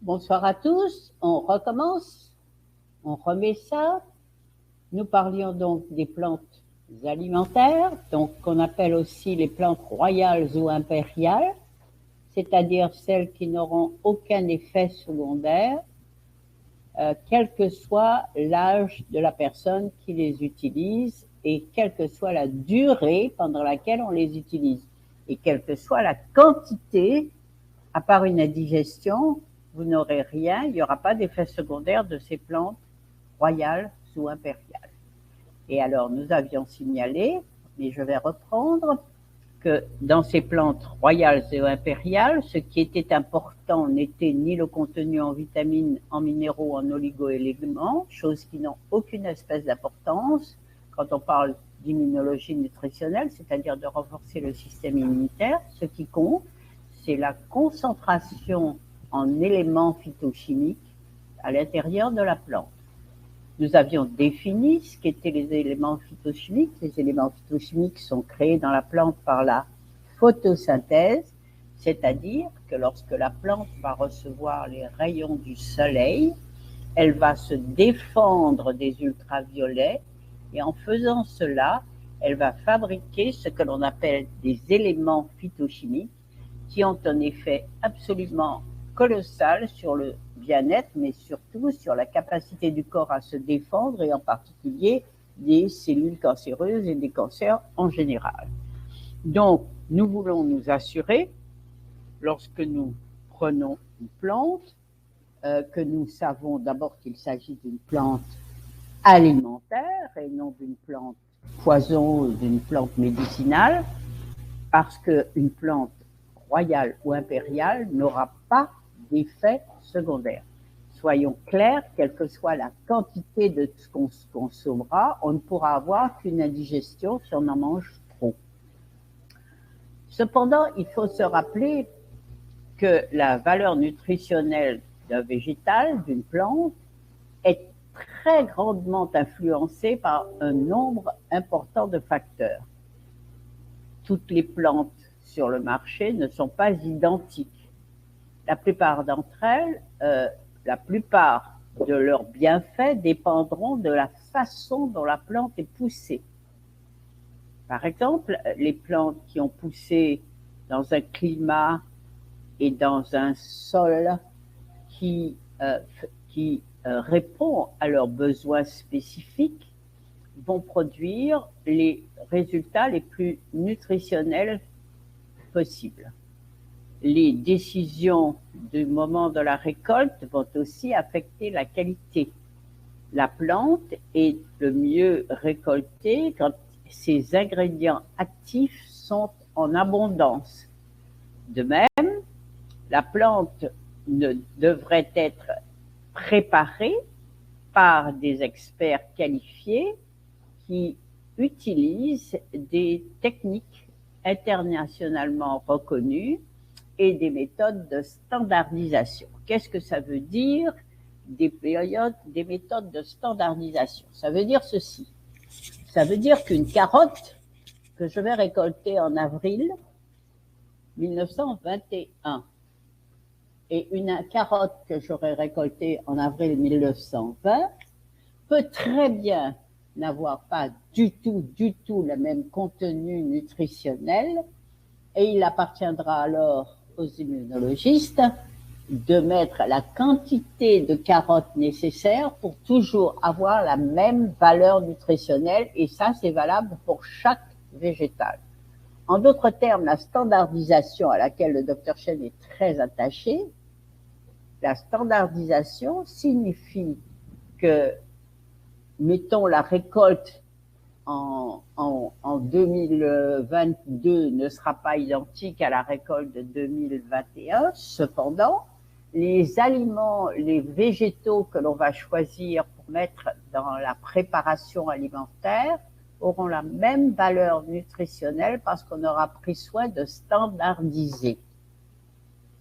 Bonsoir à tous, on recommence, on remet ça. Nous parlions donc des plantes alimentaires, donc qu'on appelle aussi les plantes royales ou impériales, c'est-à-dire celles qui n'auront aucun effet secondaire, quel que soit l'âge de la personne qui les utilise et quelle que soit la durée pendant laquelle on les utilise et quelle que soit la quantité. À part une indigestion, vous n'aurez rien, il n'y aura pas d'effet secondaire de ces plantes royales ou impériales. Et alors, nous avions signalé, mais je vais reprendre, que dans ces plantes royales et impériales, ce qui était important n'était ni le contenu en vitamines, en minéraux, en oligo-éléments, choses qui n'ont aucune espèce d'importance quand on parle d'immunologie nutritionnelle, c'est-à-dire de renforcer le système immunitaire. Ce qui compte, c'est la concentration en éléments phytochimiques à l'intérieur de la plante. Nous avions défini ce qu'étaient les éléments phytochimiques. Les éléments phytochimiques sont créés dans la plante par la photosynthèse, c'est-à-dire que lorsque la plante va recevoir les rayons du soleil, elle va se défendre des ultraviolets et en faisant cela, elle va fabriquer ce que l'on appelle des éléments phytochimiques qui ont un effet absolument colossal sur le bien-être, mais surtout sur la capacité du corps à se défendre, et en particulier des cellules cancéreuses et des cancers en général. Donc, nous voulons nous assurer, lorsque nous prenons une plante, que nous savons d'abord qu'il s'agit d'une plante alimentaire et non d'une plante poison ou d'une plante médicinale, parce qu'une plante royale ou impériale n'aura pas d'effet secondaire. Soyons clairs, quelle que soit la quantité de ce qu'on consommera, on ne pourra avoir qu'une indigestion si on en mange trop. Cependant, il faut se rappeler que la valeur nutritionnelle d'un végétal, d'une plante, est très grandement influencée par un nombre important de facteurs. Toutes les plantes sur le marché ne sont pas identiques. La plupart d'entre elles, la plupart de leurs bienfaits dépendront de la façon dont la plante est poussée. Par exemple, les plantes qui ont poussé dans un climat et dans un sol qui répond à leurs besoins spécifiques vont produire les résultats les plus nutritionnels possibles. Les décisions du moment de la récolte vont aussi affecter la qualité. La plante est le mieux récoltée quand ses ingrédients actifs sont en abondance. De même, la plante devrait être préparée par des experts qualifiés qui utilisent des techniques internationalement reconnues et des méthodes de standardisation. Qu'est-ce que ça veut dire, des méthodes de standardisation? Ça veut dire ceci. Ça veut dire qu'une carotte que je vais récolter en avril 1921 et une carotte que j'aurai récoltée en avril 1920 peut très bien n'avoir pas du tout le même contenu nutritionnel, et il appartiendra alors aux immunologistes de mettre la quantité de carottes nécessaire pour toujours avoir la même valeur nutritionnelle, et ça, c'est valable pour chaque végétal. En d'autres termes, la standardisation à laquelle le Dr Chen est très attaché, la standardisation signifie que, mettons, la récolte en 2022 ne sera pas identique à la récolte de 2021. Cependant, les aliments, les végétaux que l'on va choisir pour mettre dans la préparation alimentaire auront la même valeur nutritionnelle parce qu'on aura pris soin de standardiser.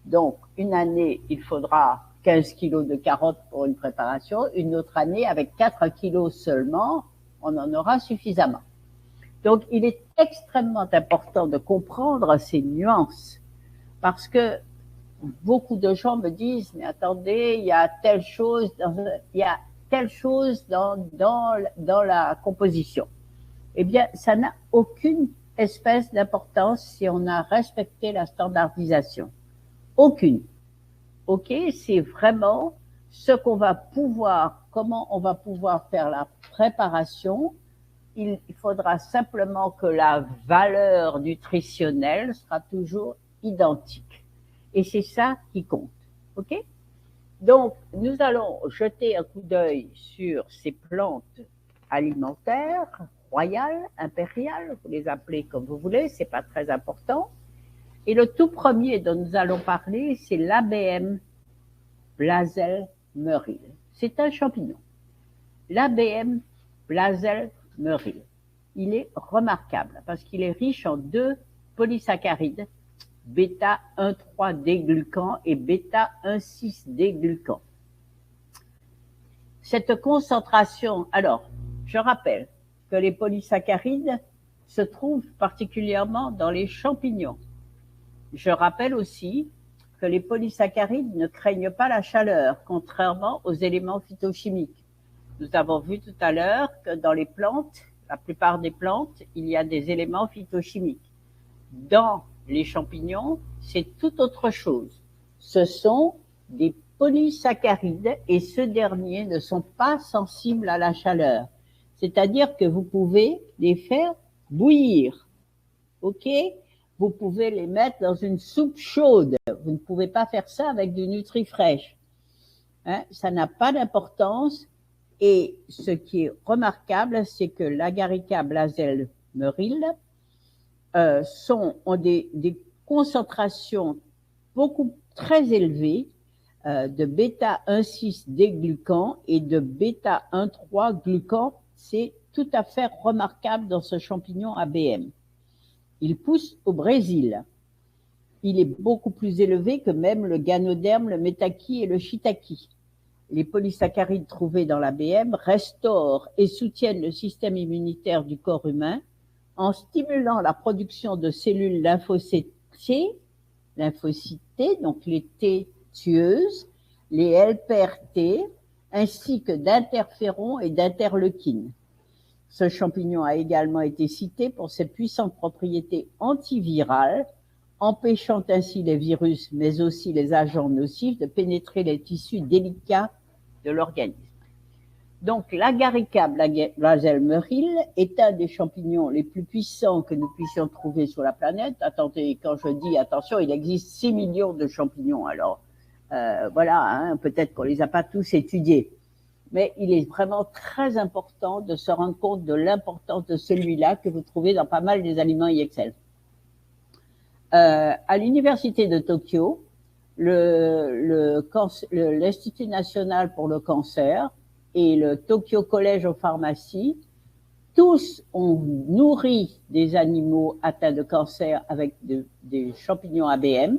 Donc, une année, il faudra 15 kilos de carottes pour une préparation. Une autre année, avec 4 kilos seulement, on en aura suffisamment. Donc, il est extrêmement important de comprendre ces nuances parce que beaucoup de gens me disent, mais attendez, il y a telle chose dans la composition. Eh bien, ça n'a aucune espèce d'importance si on a respecté la standardisation. Aucune. OK, c'est vraiment ce qu'on va pouvoir, comment on va pouvoir faire la préparation. Il faudra simplement que la valeur nutritionnelle sera toujours identique. Et c'est ça qui compte. OK? Donc, nous allons jeter un coup d'œil sur ces plantes alimentaires, royales, impériales, vous les appelez comme vous voulez, c'est pas très important. Et le tout premier dont nous allons parler, c'est l'ABM Blazel-Merrill. C'est un champignon. L'ABM Blazel-Merrill. Il est remarquable parce qu'il est riche en deux polysaccharides, bêta-1,3-déglucan et bêta-1,6-déglucan. Cette concentration, alors, je rappelle que les polysaccharides se trouvent particulièrement dans les champignons. Je rappelle aussi que les polysaccharides ne craignent pas la chaleur, contrairement aux éléments phytochimiques. Nous avons vu tout à l'heure que dans les plantes, la plupart des plantes, il y a des éléments phytochimiques. Dans les champignons, c'est tout autre chose. Ce sont des polysaccharides et ceux derniers ne sont pas sensibles à la chaleur. C'est-à-dire que vous pouvez les faire bouillir. OK? Vous pouvez les mettre dans une soupe chaude. Vous ne pouvez pas faire ça avec du NutriFresh. Hein? Ça n'a pas d'importance. Et ce qui est remarquable, c'est que l'Agaricca Blazel-Merrill ont des concentrations très élevées de bêta-1,6-déglucan et de bêta-1,3-glucan. C'est tout à fait remarquable dans ce champignon ABM. Il pousse au Brésil. Il est beaucoup plus élevé que même le Ganoderme, le Metaki et le Shiitake. Les polysaccharides trouvés dans l'ABM restaurent et soutiennent le système immunitaire du corps humain en stimulant la production de cellules lymphocytées, donc les T tueuses, les helper T, ainsi que d'interférons et d'interleukines. Ce champignon a également été cité pour ses puissantes propriétés antivirales, empêchant ainsi les virus, mais aussi les agents nocifs, de pénétrer les tissus délicats de l'organisme. Donc, l'Agaricca Blazel-Merrill est un des champignons les plus puissants que nous puissions trouver sur la planète. Attendez, quand je dis attention, il existe 6 millions de champignons. Alors, voilà, hein, peut-être qu'on les a pas tous étudiés. Mais il est vraiment très important de se rendre compte de l'importance de celui-là que vous trouvez dans pas mal des aliments IXL. À l'université de Tokyo, l'Institut national pour le cancer et le Tokyo College of Pharmacy, tous ont nourri des animaux atteints de cancer avec des champignons ABM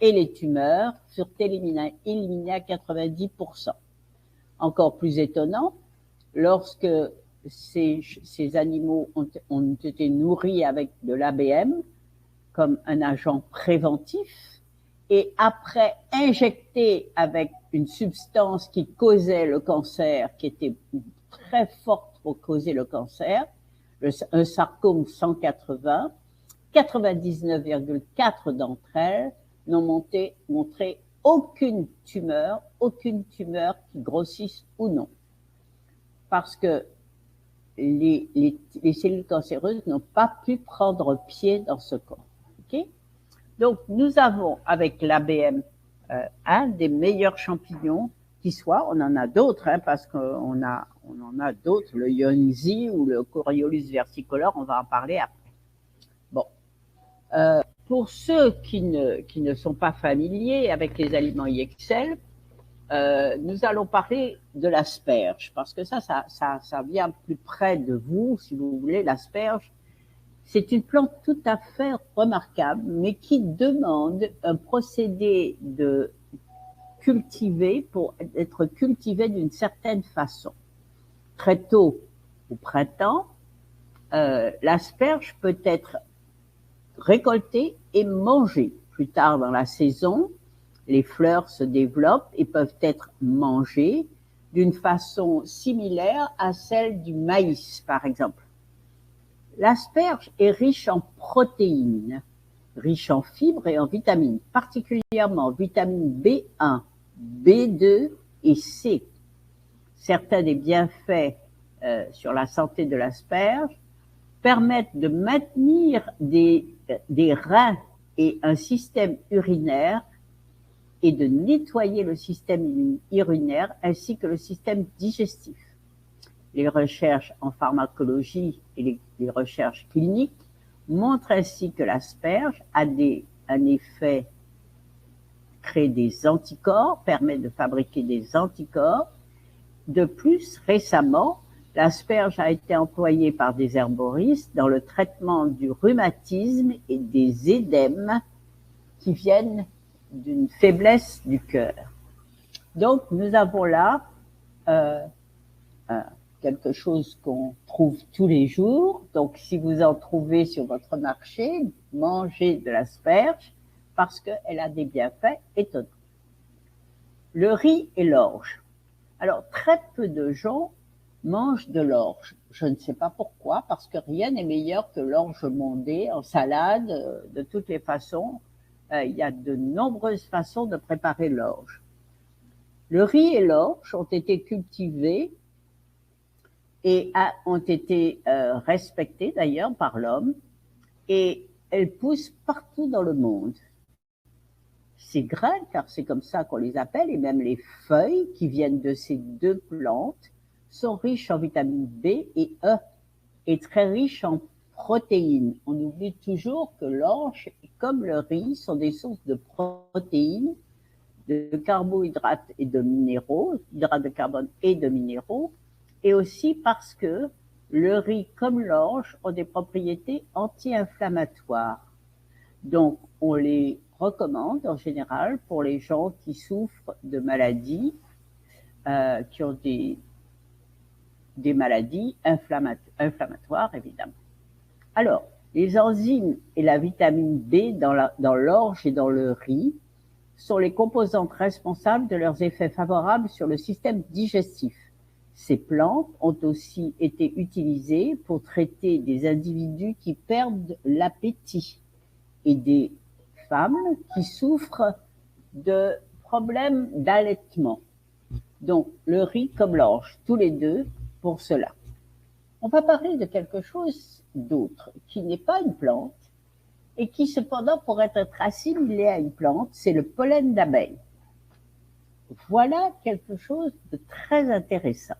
et les tumeurs furent éliminées à 90%. Encore plus étonnant, lorsque ces animaux ont été nourris avec de l'ABM comme un agent préventif et après injectés avec une substance qui causait le cancer, qui était très forte pour causer le cancer, un sarcome 180, 99,4 d'entre elles n'ont montré aucune tumeur qui grossisse ou non. Parce que les cellules cancéreuses n'ont pas pu prendre pied dans ce corps. Okay? Donc, nous avons avec l'ABM un des meilleurs champignons qui soit. On en a d'autres, hein, parce qu'on en a d'autres, le Yonzi ou le Coriolus versicolor, on va en parler après. Bon. Pour ceux qui ne sont pas familiers avec les aliments IXL, nous allons parler de l'asperge, parce que ça vient plus près de vous, si vous voulez. L'asperge, c'est une plante tout à fait remarquable, mais qui demande un procédé de cultiver pour être cultivé d'une certaine façon. Très tôt au printemps, l'asperge peut être récoltée et mangée. Plus tard dans la saison, les fleurs se développent et peuvent être mangées d'une façon similaire à celle du maïs, par exemple. L'asperge est riche en protéines, riche en fibres et en vitamines, particulièrement vitamines B1, B2 et C. Certains des bienfaits sur la santé de l'asperge permettent de maintenir des reins et un système urinaire et de nettoyer le système urinaire ainsi que le système digestif. Les recherches en pharmacologie et les recherches cliniques montrent ainsi que l'asperge a un effet, crée des anticorps, permet de fabriquer des anticorps. De plus, récemment, l'asperge a été employée par des herboristes dans le traitement du rhumatisme et des édèmes qui viennent d'une faiblesse du cœur. Donc, nous avons là quelque chose qu'on trouve tous les jours. Donc, si vous en trouvez sur votre marché, mangez de l'asperge parce qu'elle a des bienfaits étonnants. Le riz et l'orge. Alors, très peu de gens mangent de l'orge. Je ne sais pas pourquoi, parce que rien n'est meilleur que l'orge mondée en salade. De toutes les façons, il y a de nombreuses façons de préparer l'orge. Le riz et l'orge ont été cultivés et ont été respectés d'ailleurs par l'homme, et elles poussent partout dans le monde. Ces grains, car c'est comme ça qu'on les appelle, et même les feuilles qui viennent de ces deux plantes, sont riches en vitamines B et E, et très riches en protéines. On oublie toujours que l'orge, comme le riz, sont des sources de protéines, de carbohydrates et de minéraux, hydrates de carbone et de minéraux, et aussi parce que le riz comme l'orge ont des propriétés anti-inflammatoires. Donc, on les recommande en général pour les gens qui souffrent de maladies, qui ont des maladies inflammatoires, évidemment. Alors, les enzymes et la vitamine B dans l'orge et dans le riz sont les composantes responsables de leurs effets favorables sur le système digestif. Ces plantes ont aussi été utilisées pour traiter des individus qui perdent l'appétit et des femmes qui souffrent de problèmes d'allaitement. Donc, le riz comme l'orge, tous les deux pour cela. On va parler de quelque chose d'autre, qui n'est pas une plante, et qui cependant pourrait être assimilé à une plante, c'est le pollen d'abeille. Voilà quelque chose de très intéressant.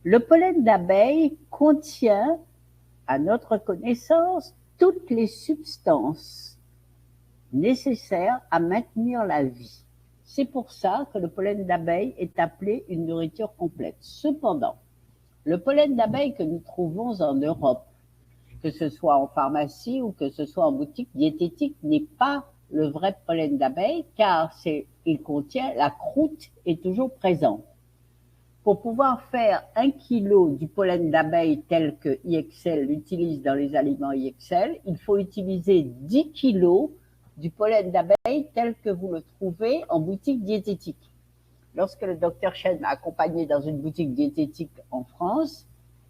Le pollen d'abeille contient, à notre connaissance, toutes les substances nécessaires à maintenir la vie. C'est pour ça que le pollen d'abeille est appelé une nourriture complète. Cependant, le pollen d'abeille que nous trouvons en Europe, que ce soit en pharmacie ou que ce soit en boutique diététique, n'est pas le vrai pollen d'abeille, car il contient, la croûte est toujours présente. Pour pouvoir faire 1 kg du pollen d'abeille tel que IXL l'utilise dans les aliments IXL, il faut utiliser 10 kg du pollen d'abeille tel que vous le trouvez en boutique diététique. Lorsque le docteur Chen m'a accompagné dans une boutique diététique en France,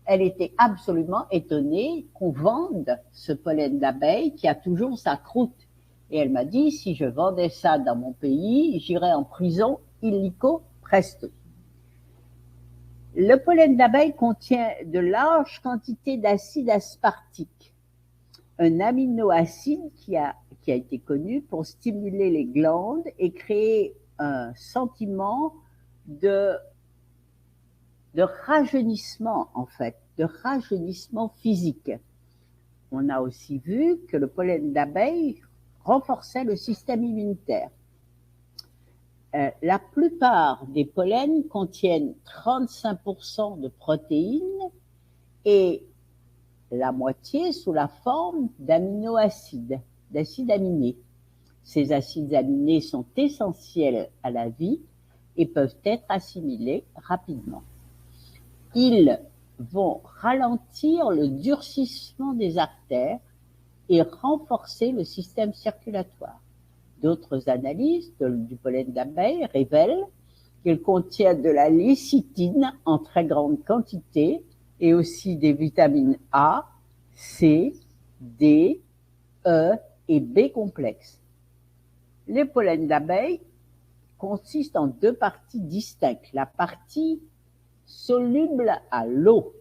elle était absolument étonnée qu'on vende ce pollen d'abeille qui a toujours sa croûte. Et elle m'a dit, si je vendais ça dans mon pays, j'irais en prison illico presto. Le pollen d'abeille contient de larges quantités d'acide aspartique, un aminoacide qui a été connu pour stimuler les glandes et créer un sentiment de rajeunissement, en fait, de rajeunissement physique. On a aussi vu que le pollen d'abeille renforçait le système immunitaire. La plupart des pollens contiennent 35% de protéines et la moitié sous la forme d'aminoacides, d'acides aminés. Ces acides aminés sont essentiels à la vie et peuvent être assimilés rapidement. Ils vont ralentir le durcissement des artères et renforcer le système circulatoire. D'autres analyses du pollen d'abeille révèlent qu'il contient de la lécithine en très grande quantité et aussi des vitamines A, C, D, E et B complexes. Les pollens d'abeille consistent en deux parties distinctes. La partie soluble à l'eau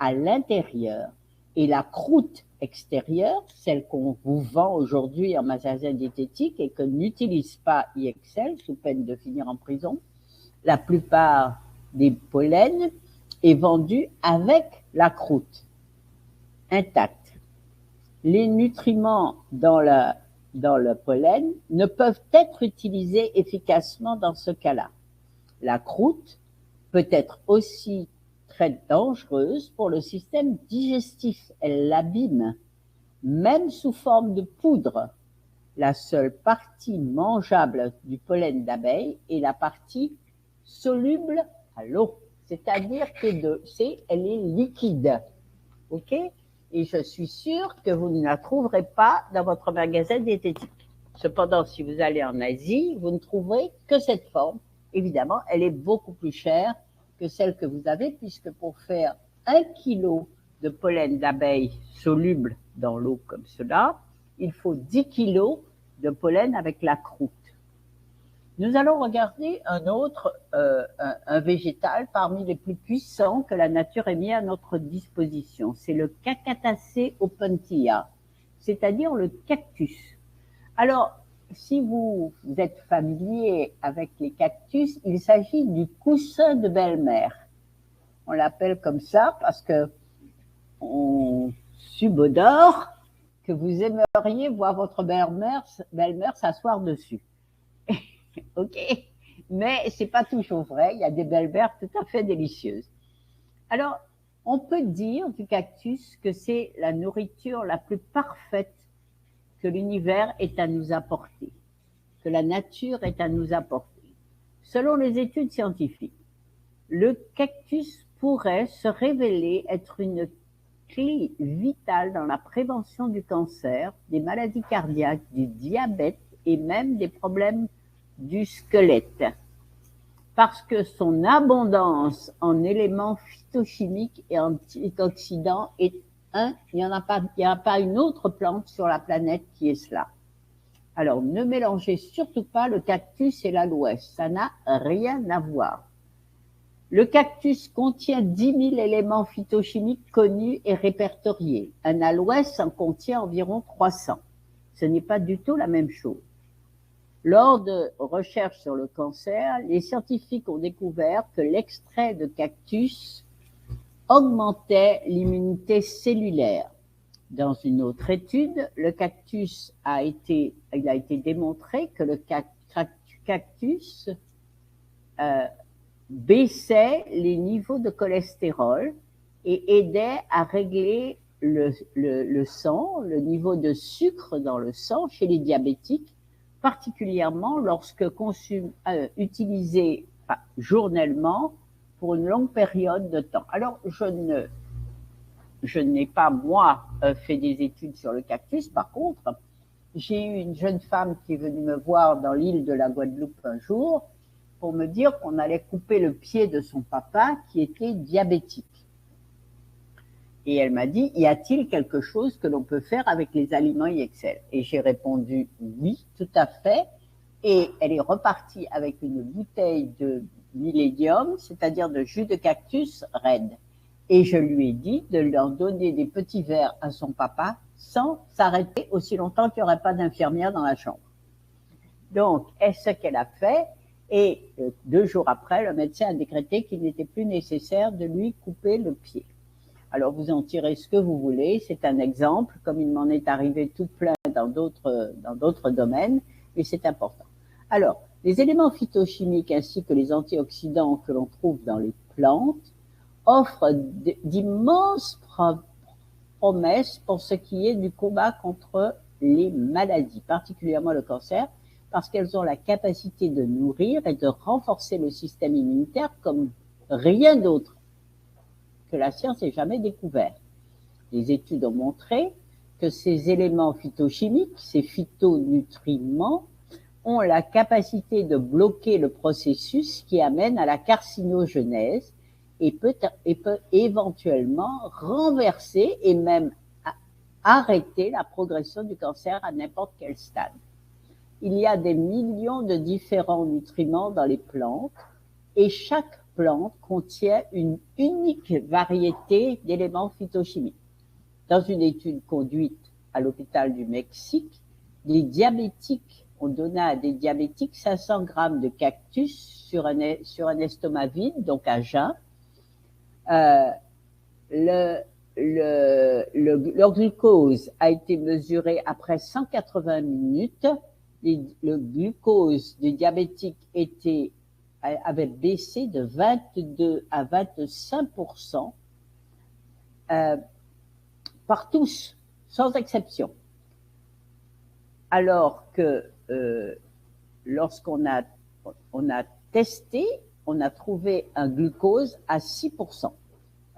à l'intérieur et la croûte extérieure, celle qu'on vous vend aujourd'hui en magasin diététique et que n'utilise pas IXL sous peine de finir en prison, la plupart des pollens est vendue avec la croûte intacte. Les nutriments dans le pollen ne peuvent être utilisés efficacement dans ce cas-là. La croûte peut être aussi très dangereuse pour le système digestif. Elle l'abîme, même sous forme de poudre. La seule partie mangeable du pollen d'abeille est la partie soluble à l'eau, c'est-à-dire qu'elle est liquide. OK? Et je suis sûre que vous ne la trouverez pas dans votre magasin diététique. Cependant, si vous allez en Asie, vous ne trouverez que cette forme. Évidemment, elle est beaucoup plus chère que celle que vous avez, puisque pour faire 1 kilo de pollen d'abeille soluble dans l'eau comme cela, il faut 10 kilos de pollen avec la croûte. Nous allons regarder un végétal parmi les plus puissants que la nature ait mis à notre disposition. C'est le Cacatacea opuntia, c'est-à-dire le cactus. Alors, si vous êtes familier avec les cactus, il s'agit du coussin de belle-mère. On l'appelle comme ça parce que on subodore que vous aimeriez voir votre belle-mère s'asseoir dessus. OK? Mais c'est pas toujours vrai. Il y a des belles-mères tout à fait délicieuses. Alors, on peut dire du cactus que c'est la nourriture la plus parfaite que l'univers est à nous apporter, que la nature est à nous apporter. Selon les études scientifiques, le cactus pourrait se révéler être une clé vitale dans la prévention du cancer, des maladies cardiaques, du diabète et même des problèmes du squelette. Parce que son abondance en éléments phytochimiques et antioxydants est il n'y a pas une autre plante sur la planète qui est cela. Alors, ne mélangez surtout pas le cactus et l'aloès, ça n'a rien à voir. Le cactus contient 10 000 éléments phytochimiques connus et répertoriés. Un aloès en contient environ 300. Ce n'est pas du tout la même chose. Lors de recherches sur le cancer, les scientifiques ont découvert que l'extrait de cactus augmentait l'immunité cellulaire. Dans une autre étude, il a été démontré que le cactus baissait les niveaux de cholestérol et aidait à régler le sang, le niveau de sucre dans le sang chez les diabétiques, particulièrement lorsque utilisé journellement pour une longue période de temps. Alors, je n'ai pas, moi, fait des études sur le cactus. Par contre, j'ai eu une jeune femme qui est venue me voir dans l'île de la Guadeloupe un jour pour me dire qu'on allait couper le pied de son papa qui était diabétique. Et elle m'a dit, y a-t-il quelque chose que l'on peut faire avec les aliments IXL? Et j'ai répondu, oui, tout à fait. Et elle est repartie avec une bouteille de Millennium, c'est-à-dire de jus de cactus raide. Et je lui ai dit de lui en donner des petits verres à son papa sans s'arrêter aussi longtemps qu'il n'y aurait pas d'infirmière dans la chambre. Donc, est-ce qu'elle a fait? Et 2 jours après, le médecin a décrété qu'il n'était plus nécessaire de lui couper le pied. Alors, vous en tirez ce que vous voulez. C'est un exemple, comme il m'en est arrivé tout plein dans d'autres domaines, mais c'est important. Alors, les éléments phytochimiques ainsi que les antioxydants que l'on trouve dans les plantes offrent d'immenses promesses pour ce qui est du combat contre les maladies, particulièrement le cancer, parce qu'elles ont la capacité de nourrir et de renforcer le système immunitaire comme rien d'autre que la science ait jamais découvert. Les études ont montré que ces éléments phytochimiques, ces phytonutriments, ont la capacité de bloquer le processus qui amène à la carcinogenèse et peut éventuellement renverser et même arrêter la progression du cancer à n'importe quel stade. Il y a des millions de différents nutriments dans les plantes et chaque plante contient une unique variété d'éléments phytochimiques. Dans une étude conduite à l'hôpital du Mexique, les diabétiques ont donné à des diabétiques 500 grammes de cactus sur un estomac vide, donc à jeun. Leur glucose a été mesuré après 180 minutes. Le glucose du diabétique avait baissé de 22 à 25% par tous, sans exception. Alors que lorsqu'on a testé, on a trouvé un glucose à 6%.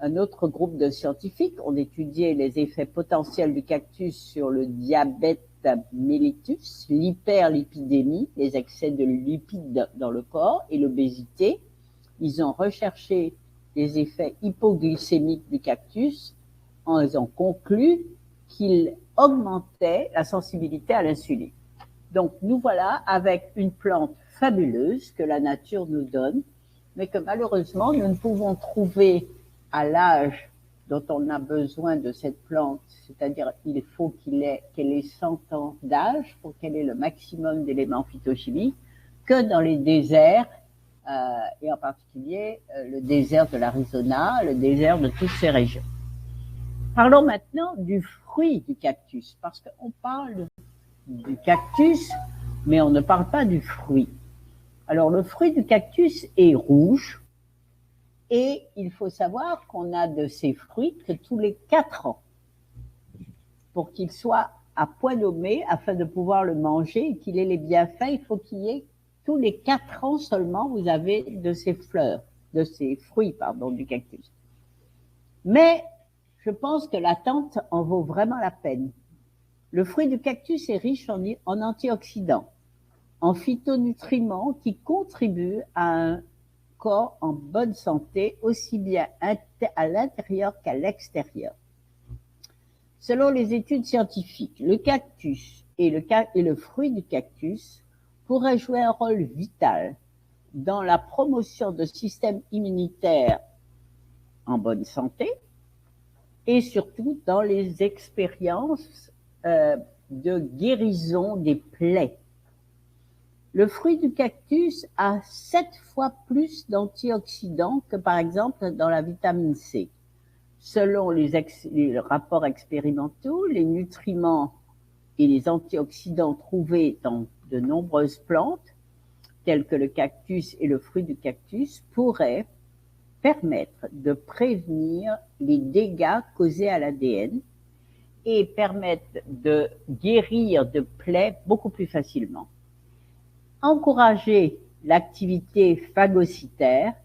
Un autre groupe de scientifiques ont étudié les effets potentiels du cactus sur le diabète mellitus, l'hyperlipidémie, les excès de lipides dans le corps et l'obésité. Ils ont recherché les effets hypoglycémiques du cactus. Ils ont conclu qu'il augmentait la sensibilité à l'insuline. Donc nous voilà avec une plante fabuleuse que la nature nous donne, mais que malheureusement nous ne pouvons trouver à l'âge dont on a besoin de cette plante, c'est-à-dire il faut qu'elle ait 100 ans d'âge pour qu'elle ait le maximum d'éléments phytochimiques, que dans les déserts, et en particulier le désert de l'Arizona, le désert de toutes ces régions. Parlons maintenant du fruit du cactus, parce qu'on parle du cactus, mais on ne parle pas du fruit. Alors le fruit du cactus est rouge, et il faut savoir qu'on a de ces fruits que tous les 4 ans. Pour qu'il soit à point nommé, afin de pouvoir le manger et qu'il ait les bienfaits, il faut qu'il y ait tous les 4 ans seulement, vous avez de ces fruits, du cactus. Mais je pense que l'attente en vaut vraiment la peine. Le fruit du cactus est riche en antioxydants, en phytonutriments qui contribuent à un corps en bonne santé, aussi bien à l'intérieur qu'à l'extérieur. Selon les études scientifiques, le cactus et le fruit du cactus pourraient jouer un rôle vital dans la promotion de systèmes immunitaires en bonne santé et surtout dans les expériences de guérison des plaies. Le fruit du cactus a 7 fois plus d'antioxydants que par exemple dans la vitamine C. Selon les rapports expérimentaux, les nutriments et les antioxydants trouvés dans de nombreuses plantes, telles que le cactus et le fruit du cactus, pourraient permettre de prévenir les dégâts causés à l'ADN et permettre de guérir de plaies beaucoup plus facilement. Encourager l'activité phagocytaire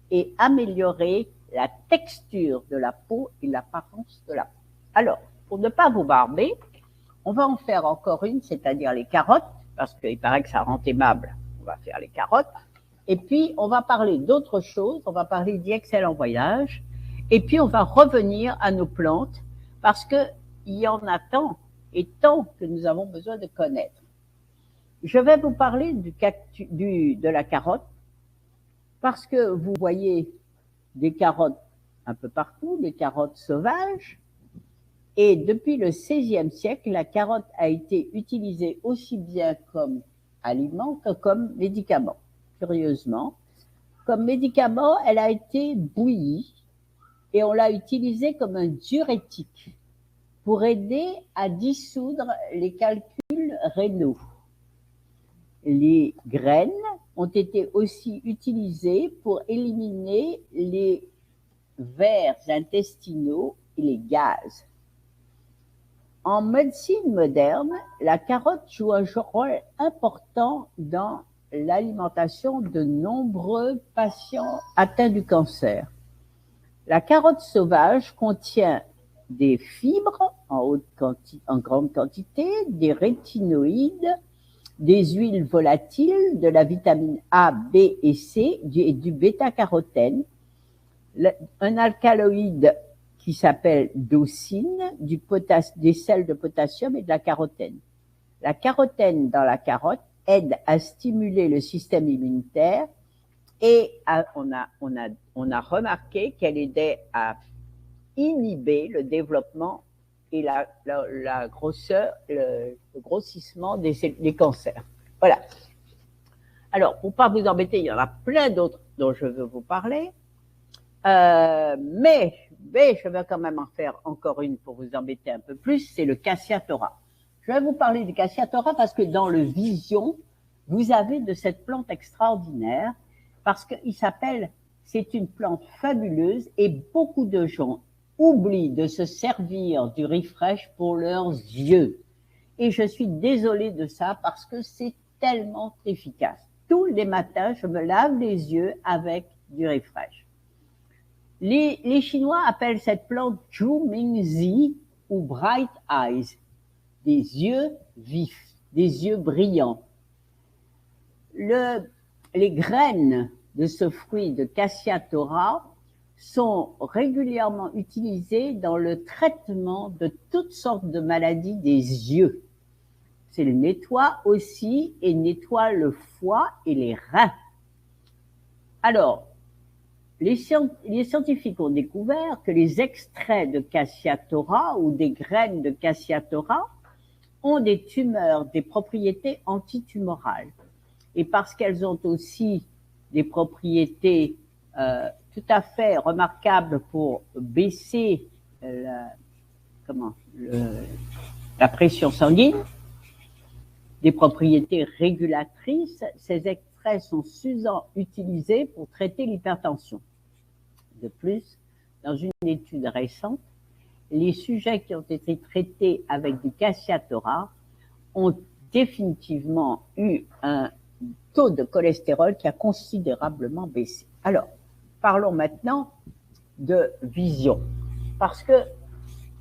et améliorer la texture de la peau et l'apparence de la peau. Alors, pour ne pas vous barber, on va en faire encore une, c'est-à-dire les carottes, parce qu'il paraît que ça rend aimable. On va faire les carottes. Et puis, on va parler d'autres choses. On va parler d'Excellent Voyage. Et puis, on va revenir à nos plantes, parce qu'il y en a tant et tant que nous avons besoin de connaître. Je vais vous parler de la carotte, parce que vous voyez des carottes un peu partout, des carottes sauvages, et depuis le XVIe siècle, la carotte a été utilisée aussi bien comme aliment que comme médicament. Curieusement, comme médicament, elle a été bouillie et on l'a utilisée comme un diurétique pour aider à dissoudre les calculs rénaux. Les graines ont été aussi utilisées pour éliminer les vers intestinaux et les gaz. En médecine moderne, la carotte joue un rôle important dans l'alimentation de nombreux patients atteints du cancer. La carotte sauvage contient des fibres en grande quantité, des rétinoïdes des huiles volatiles, de la vitamine A, B et C et du bêta-carotène, un alcaloïde qui s'appelle docine, des sels de potassium et de la carotène. La carotène dans la carotte aide à stimuler le système immunitaire et on a remarqué qu'elle aidait à inhiber le développement et la grosseur, le grossissement des cancers. Voilà. Alors, pour ne pas vous embêter, il y en a plein d'autres dont je veux vous parler. Mais je vais quand même en faire encore une pour vous embêter un peu plus, c'est le Cassia Tora. Je vais vous parler du Cassia Tora parce que dans le Vision, vous avez de cette plante extraordinaire, parce qu'il s'appelle, c'est une plante fabuleuse et beaucoup de gens oublient de se servir du refresh pour leurs yeux. Et je suis désolée de ça parce que c'est tellement efficace. Tous les matins, je me lave les yeux avec du refresh. Les Chinois appellent cette plante Zhu Mingzi ou Bright Eyes, des yeux vifs, des yeux brillants. Les graines de ce fruit de Cassia Tora sont régulièrement utilisées dans le traitement de toutes sortes de maladies des yeux. C'est le nettoie aussi et nettoie le foie et les reins. Alors, les scientifiques ont découvert que les extraits de Cassia Tora ou des graines de Cassia Tora ont des propriétés antitumorales. Et parce qu'elles ont aussi des propriétés tout à fait remarquables pour baisser la pression sanguine, des propriétés régulatrices, ces extraits sont souvent utilisés pour traiter l'hypertension. De plus, dans une étude récente, les sujets qui ont été traités avec du Cassia Tora ont définitivement eu un taux de cholestérol qui a considérablement baissé. Alors, parlons maintenant de vision,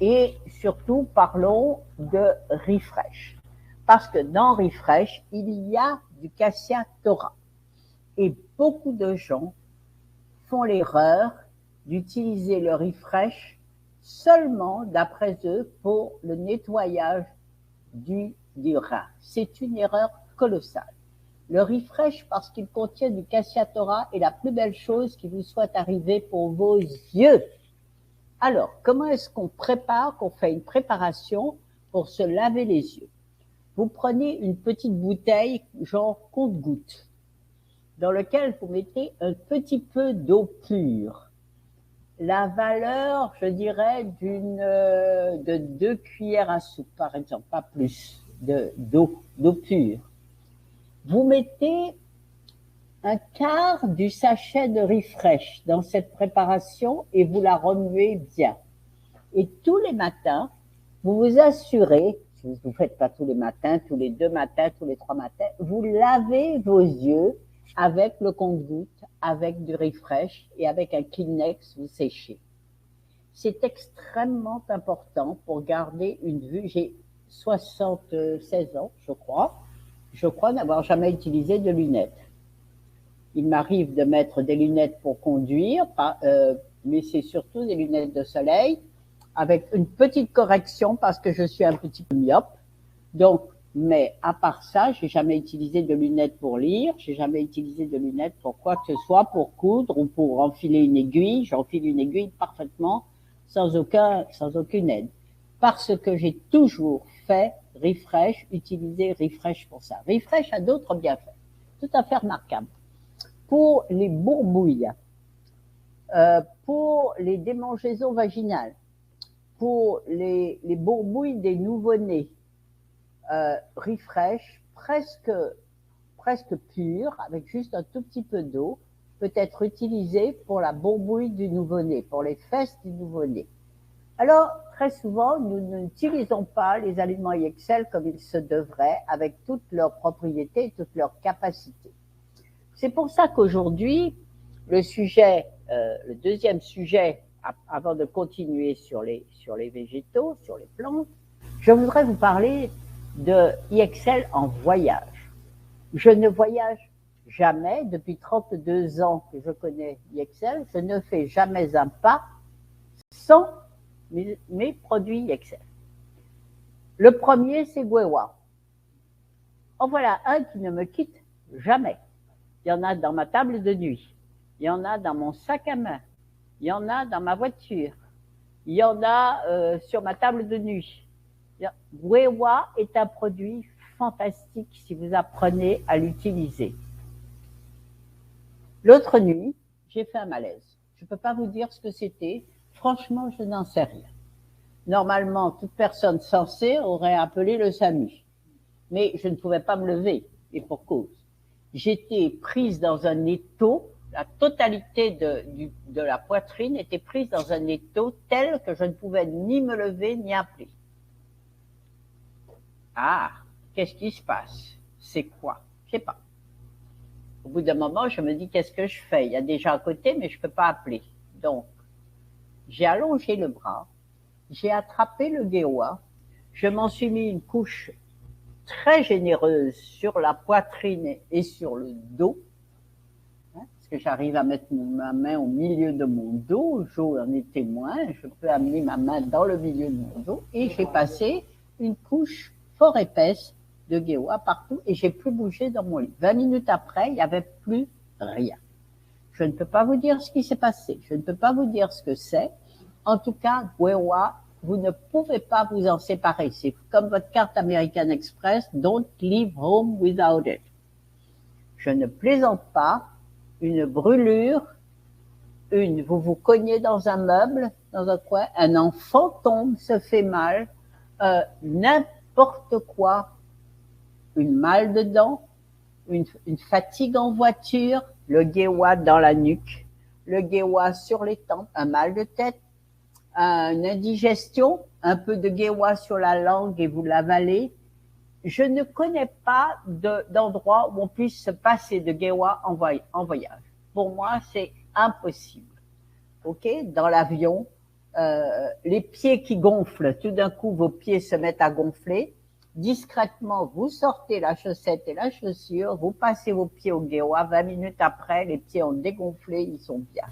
et surtout parlons de refresh, parce que dans refresh, il y a du Cassia Tora, et beaucoup de gens font l'erreur d'utiliser le refresh seulement, d'après eux, pour le nettoyage du rein. C'est une erreur colossale. Le refresh, parce qu'il contient du Cassia Tora, est la plus belle chose qui vous soit arrivée pour vos yeux. Alors, comment est-ce qu'on fait une préparation pour se laver les yeux? Vous prenez une petite bouteille, genre compte-gouttes, dans lequel vous mettez un petit peu d'eau pure. La valeur, je dirais, de 2 cuillères à soupe, par exemple, pas plus, d'eau pure. Vous mettez un quart du sachet de refresh dans cette préparation et vous la remuez bien. Et tous les matins, vous vous assurez, si vous ne faites pas tous les matins, tous les 2 matins, tous les 3 matins, vous lavez vos yeux avec le compte-gouttes, avec du refresh et avec un Kleenex, vous séchez. C'est extrêmement important pour garder une vue. J'ai 76 ans, je crois n'avoir jamais utilisé de lunettes. Il m'arrive de mettre des lunettes pour conduire, mais c'est surtout des lunettes de soleil, avec une petite correction parce que je suis un petit peu myope. Donc, mais à part ça, j'ai jamais utilisé de lunettes pour lire, j'ai jamais utilisé de lunettes pour quoi que ce soit, pour coudre ou pour enfiler une aiguille. J'enfile une aiguille parfaitement, sans aucune aide. Parce que j'ai toujours fait refresh, utilisé refresh pour ça. Refresh a d'autres bienfaits, tout à fait remarquables. Pour les bourbouilles, pour les démangeaisons vaginales, pour les bourbouilles des nouveau-nés, refresh presque pur, avec juste un tout petit peu d'eau, peut être utilisé pour la bourbouille du nouveau-né, pour les fesses du nouveau-né. Alors, très souvent, nous n'utilisons pas les aliments IXL comme il se devrait, avec toutes leurs propriétés et toutes leurs capacités. C'est pour ça qu'aujourd'hui, le deuxième sujet, avant de continuer sur les végétaux, sur les plantes, je voudrais vous parler de IXL en voyage. Je ne voyage jamais, depuis 32 ans que je connais Yexel, je ne fais jamais un pas sans mes produits Yexel. Le premier, c'est Gwewa. En voilà un qui ne me quitte jamais. Il y en a dans ma table de nuit, il y en a dans mon sac à main, il y en a dans ma voiture, il y en a sur ma table de nuit. Gwewa est un produit fantastique si vous apprenez à l'utiliser. L'autre nuit, j'ai fait un malaise. Je ne peux pas vous dire ce que c'était. Franchement, je n'en sais rien. Normalement, toute personne censée aurait appelé le SAMU. Mais je ne pouvais pas me lever, et pour cause. J'étais prise dans un étau, la totalité de la poitrine était prise dans un étau tel que je ne pouvais ni me lever ni appeler. Ah, qu'est-ce qui se passe? C'est quoi? Je ne sais pas. Au bout d'un moment, je me dis, qu'est-ce que je fais? Il y a des gens à côté, mais je ne peux pas appeler. Donc, j'ai allongé le bras, j'ai attrapé le Gwewa, je m'en suis mis une couche très généreuse sur la poitrine et sur le dos, parce que j'arrive à mettre ma main au milieu de mon dos, Jo en est témoin, je peux amener ma main dans le milieu de mon dos, et j'ai passé une couche fort épaisse de Gwewa partout, et j'ai plus bougé dans mon lit. 20 minutes après, il n'y avait plus rien. Je ne peux pas vous dire ce qui s'est passé, je ne peux pas vous dire ce que c'est. En tout cas, Gwewa, vous ne pouvez pas vous en séparer. C'est comme votre carte American Express, don't leave home without it. Je ne plaisante pas, une brûlure, vous vous cognez dans un meuble, dans un coin, un enfant tombe, se fait mal, n'importe quoi, une mal de dents, une fatigue en voiture, le Gwewa dans la nuque, le Gwewa sur les tempes, un mal de tête, une indigestion, un peu de Gwewa sur la langue et vous l'avalez. Je ne connais pas d'endroit où on puisse se passer de Gwewa en voyage. Pour moi, c'est impossible. Ok, dans l'avion, les pieds qui gonflent, tout d'un coup, vos pieds se mettent à gonfler. Discrètement, vous sortez la chaussette et la chaussure, vous passez vos pieds au Gwewa. 20 minutes après, les pieds ont dégonflé, ils sont bien.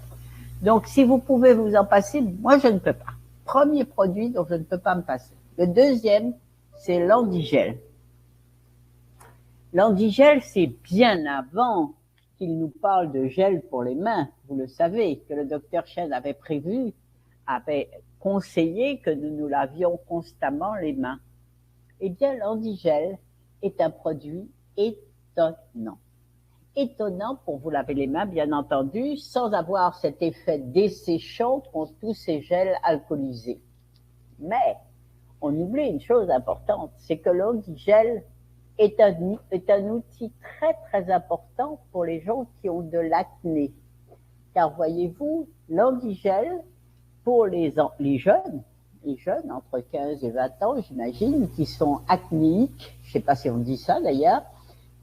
Donc, si vous pouvez vous en passer, moi, je ne peux pas. Premier produit dont je ne peux pas me passer. Le deuxième, c'est l'Andigel. L'Andigel, c'est bien avant qu'il nous parle de gel pour les mains. Vous le savez, que le docteur Chen avait prévu, avait conseillé que nous nous lavions constamment les mains. Eh bien, l'Andigel est un produit étonnant. Étonnant pour vous laver les mains, bien entendu, sans avoir cet effet desséchant qu'ont tous ces gels alcoolisés. Mais on oublie une chose importante, c'est que l'Andigel est un outil très très important pour les gens qui ont de l'acné. Car voyez-vous, l'Andigel, pour les jeunes entre 15 et 20 ans, j'imagine, qui sont acnéiques, je ne sais pas si on dit ça d'ailleurs,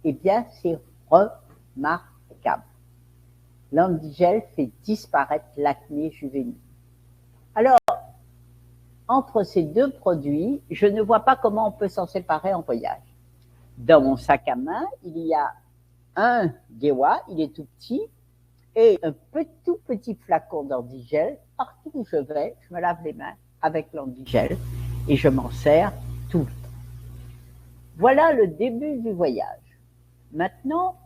eh bien c'est remarquable. L'Andigel fait disparaître l'acné juvénile. Alors, entre ces deux produits, je ne vois pas comment on peut s'en séparer en voyage. Dans mon sac à main, il y a un Gwewa, il est tout petit, et un tout petit flacon d'Andigel. Partout où je vais, je me lave les mains avec l'Andigel et je m'en sers tout le temps. Voilà le début du voyage. Maintenant,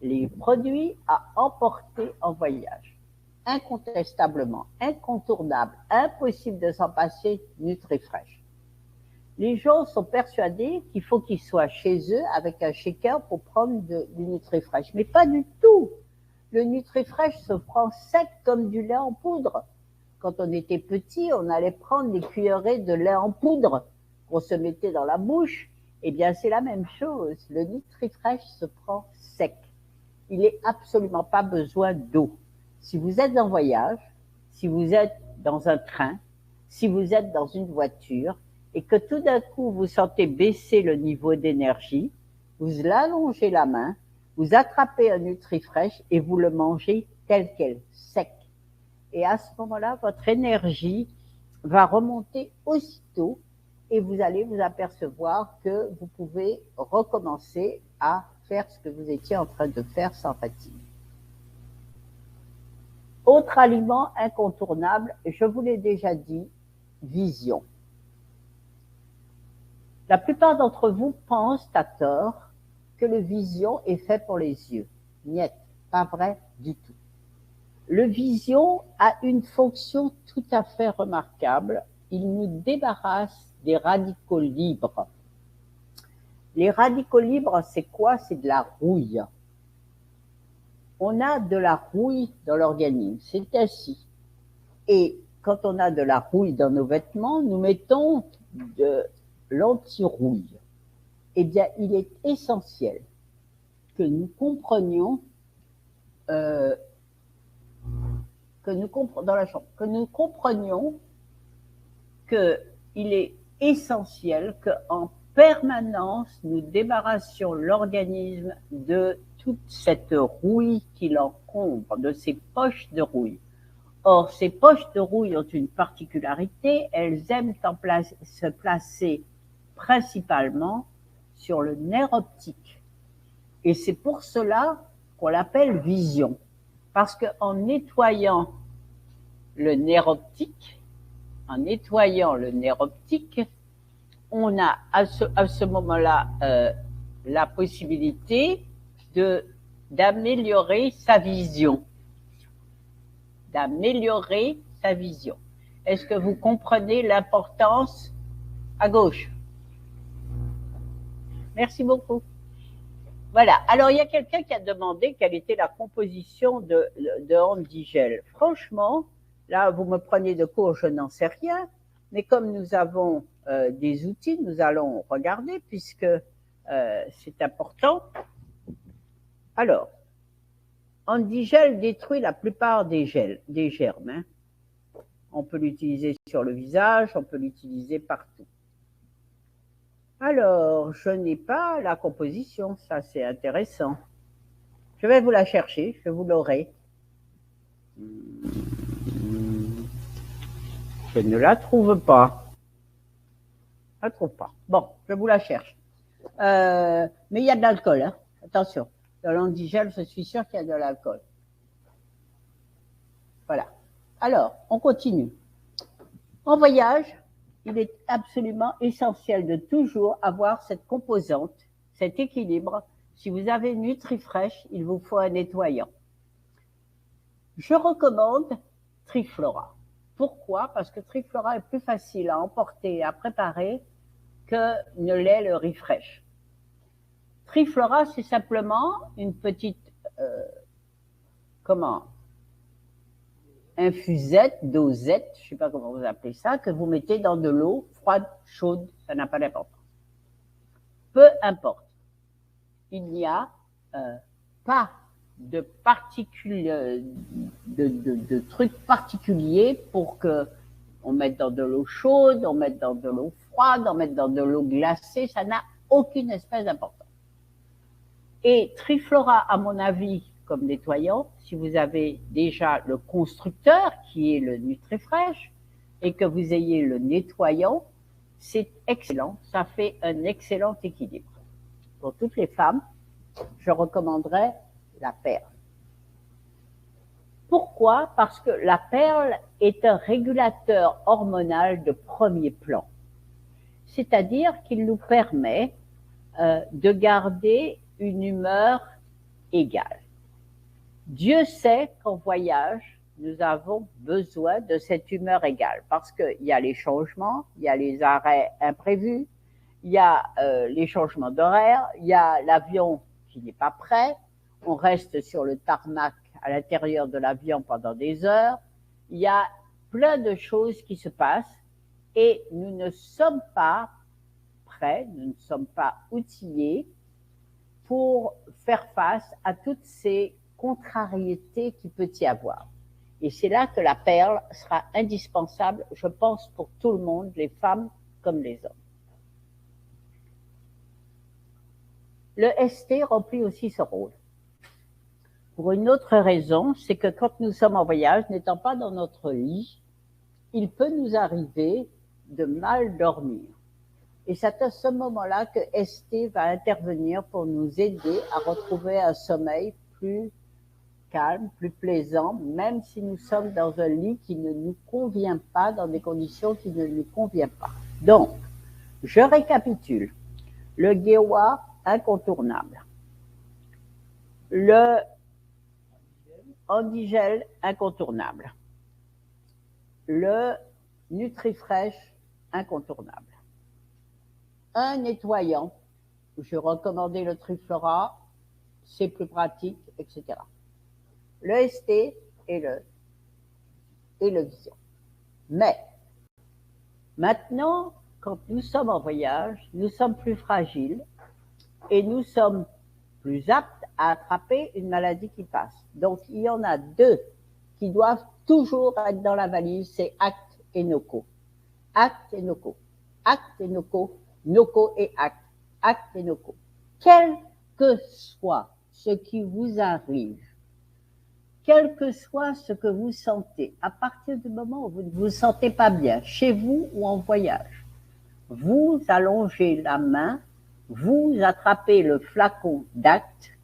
les produits à emporter en voyage. Incontestablement, incontournable, impossible de s'en passer, NutriFresh. Les gens sont persuadés qu'il faut qu'ils soient chez eux avec un shaker pour prendre du NutriFresh. Mais pas du tout. Le NutriFresh se prend sec comme du lait en poudre. Quand on était petit, on allait prendre des cuillerées de lait en poudre qu'on se mettait dans la bouche. Eh bien, c'est la même chose. Le NutriFresh se prend sec. Il n'est absolument pas besoin d'eau. Si vous êtes en voyage, si vous êtes dans un train, si vous êtes dans une voiture, et que tout d'un coup vous sentez baisser le niveau d'énergie, vous allongez la main, vous attrapez un NutriFresh et vous le mangez tel quel, sec. Et à ce moment-là, votre énergie va remonter aussitôt et vous allez vous apercevoir que vous pouvez recommencer à faire ce que vous étiez en train de faire sans fatigue. Autre aliment incontournable, je vous l'ai déjà dit, vision. La plupart d'entre vous pensent à tort que le vision est fait pour les yeux. Niet, pas vrai du tout. Le vision a une fonction tout à fait remarquable. Il nous débarrasse des radicaux libres. Les radicaux libres, c'est quoi? C'est de la rouille. On a de la rouille dans l'organisme, c'est ainsi. Et quand on a de la rouille dans nos vêtements, nous mettons de l'anti-rouille. Eh bien, il est essentiel que nous comprenions dans la chambre, que nous comprenions qu'il est essentiel qu'en permanence, nous débarrassions l'organisme de toute cette rouille qui l'encombre, de ces poches de rouille. Or, ces poches de rouille ont une particularité, elles aiment se placer principalement sur le nerf optique. Et c'est pour cela qu'on l'appelle vision. Parce qu'en nettoyant le nerf optique, on a à ce moment-là la possibilité d'améliorer sa vision. Est-ce que vous comprenez l'importance à gauche? Merci beaucoup. Voilà. Alors, il y a quelqu'un qui a demandé quelle était la composition de Andigel. Franchement, là, vous me prenez de court, je n'en sais rien. Mais comme nous avons des outils, nous allons regarder puisque c'est important. Alors, Andigel détruit la plupart des germes. Hein. On peut l'utiliser sur le visage, on peut l'utiliser partout. Alors, je n'ai pas la composition, ça c'est intéressant. Je vais vous la chercher, je vous l'aurai. Je ne la trouve pas. Je ne la trouve pas. Bon, je vous la cherche. Mais il y a de l'alcool, hein. Attention. Dans l'andigel, je suis sûre qu'il y a de l'alcool. Voilà. Alors, on continue. En voyage, il est absolument essentiel de toujours avoir cette composante, cet équilibre. Si vous avez NutriFresh, il vous faut un nettoyant. Je recommande Triflora. Pourquoi? Parce que Triflora est plus facile à emporter et à préparer que ne l'est le Refresh. Triflora, c'est simplement une petite, infusette, dosette, je ne sais pas comment vous appelez ça, que vous mettez dans de l'eau froide, chaude, ça n'a pas d'importance. Peu importe. Il n'y a pas de trucs particuliers pour que on mette dans de l'eau chaude, on mette dans de l'eau froide, on mette dans de l'eau glacée, ça n'a aucune espèce d'importance. Et Triflora, à mon avis, comme nettoyant, si vous avez déjà le constructeur qui est le NutriFresh et que vous ayez le nettoyant, c'est excellent, ça fait un excellent équilibre. Pour toutes les femmes, je recommanderais la perle. Pourquoi? Parce que la perle est un régulateur hormonal de premier plan. C'est-à-dire qu'il nous permet de garder une humeur égale. Dieu sait qu'en voyage, nous avons besoin de cette humeur égale parce qu'il y a les changements, il y a les arrêts imprévus, il y a les changements d'horaire, il y a l'avion qui n'est pas prêt, on reste sur le tarmac à l'intérieur de l'avion pendant des heures, il y a plein de choses qui se passent et nous ne sommes pas prêts, nous ne sommes pas outillés pour faire face à toutes ces contrariétés qu'il peut y avoir. Et c'est là que la perle sera indispensable, je pense, pour tout le monde, les femmes comme les hommes. Le ST remplit aussi ce rôle. Pour une autre raison, c'est que quand nous sommes en voyage, n'étant pas dans notre lit, il peut nous arriver de mal dormir. Et c'est à ce moment-là que ST va intervenir pour nous aider à retrouver un sommeil plus calme, plus plaisant, même si nous sommes dans un lit qui ne nous convient pas, dans des conditions qui ne nous conviennent pas. Donc, je récapitule. Le Gewa, incontournable. Le Andigel, incontournable. Le Nutrifresh, incontournable. Un nettoyant, je recommandais le Triflora, c'est plus pratique, etc. Le ST et le Vision. Mais, maintenant, quand nous sommes en voyage, nous sommes plus fragiles et nous sommes plus aptes à attraper une maladie qui passe. Donc, il y en a deux qui doivent toujours être dans la valise, c'est ACT et NOCO. ACT et NOCO. ACT et NOCO. NOCO et ACT. ACT et NOCO. Quel que soit ce qui vous arrive, quel que soit ce que vous sentez, à partir du moment où vous ne vous sentez pas bien, chez vous ou en voyage, vous allongez la main, vous attrapez le flacon d'ACT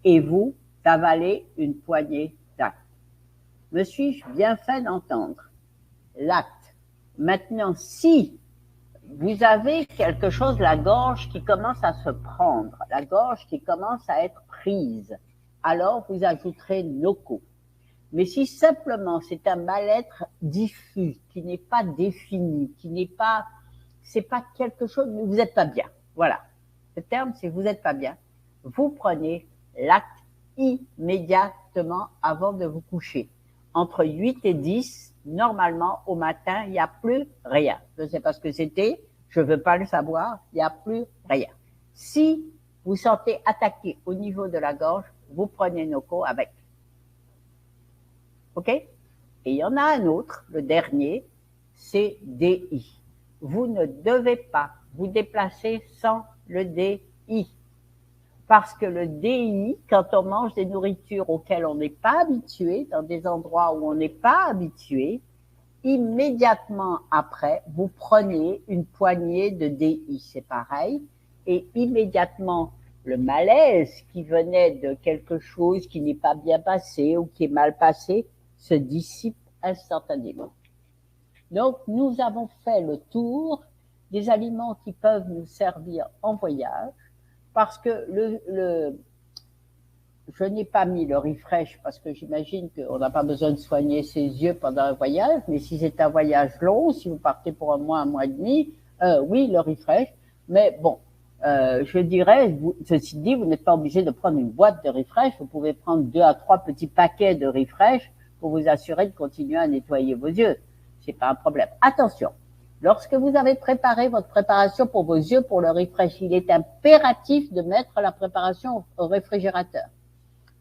et vous avalez une poignée d'ACT. Me suis-je bien fait d'entendre? L'acte. Maintenant, si vous avez quelque chose, la gorge qui commence à se prendre, la gorge qui commence à être prise, alors vous ajouterez NOCO. Mais si simplement c'est un mal-être diffus, qui n'est pas défini, qui n'est pas, c'est pas quelque chose, vous n'êtes pas bien. Voilà. Le terme, c'est vous n'êtes pas bien. Vous prenez l'acte immédiatement avant de vous coucher. Entre 8 et 10, normalement, au matin, il n'y a plus rien. Je ne sais pas ce que c'était, je ne veux pas le savoir, il n'y a plus rien. Si vous sentez attaqué au niveau de la gorge, vous prenez NOCO avec. OK? Et il y en a un autre, le dernier, c'est DI. Vous ne devez pas vous déplacer sans le DI. Parce que le DI, quand on mange des nourritures auxquelles on n'est pas habitué, dans des endroits où on n'est pas habitué, immédiatement après, vous prenez une poignée de DI, c'est pareil, et immédiatement, le malaise qui venait de quelque chose qui n'est pas bien passé ou qui est mal passé se dissipe instantanément. Donc, nous avons fait le tour des aliments qui peuvent nous servir en voyage, parce que je n'ai pas mis le refresh parce que j'imagine qu'on n'a pas besoin de soigner ses yeux pendant un voyage, mais si c'est un voyage long, si vous partez pour un mois et demi, oui, le refresh. Mais bon, je dirais, ceci dit, vous n'êtes pas obligé de prendre une boîte de refresh, vous pouvez prendre 2 à 3 petits paquets de refresh pour vous assurer de continuer à nettoyer vos yeux. C'est pas un problème. Attention. Lorsque vous avez préparé votre préparation pour vos yeux, pour le refresh, il est impératif de mettre la préparation au réfrigérateur.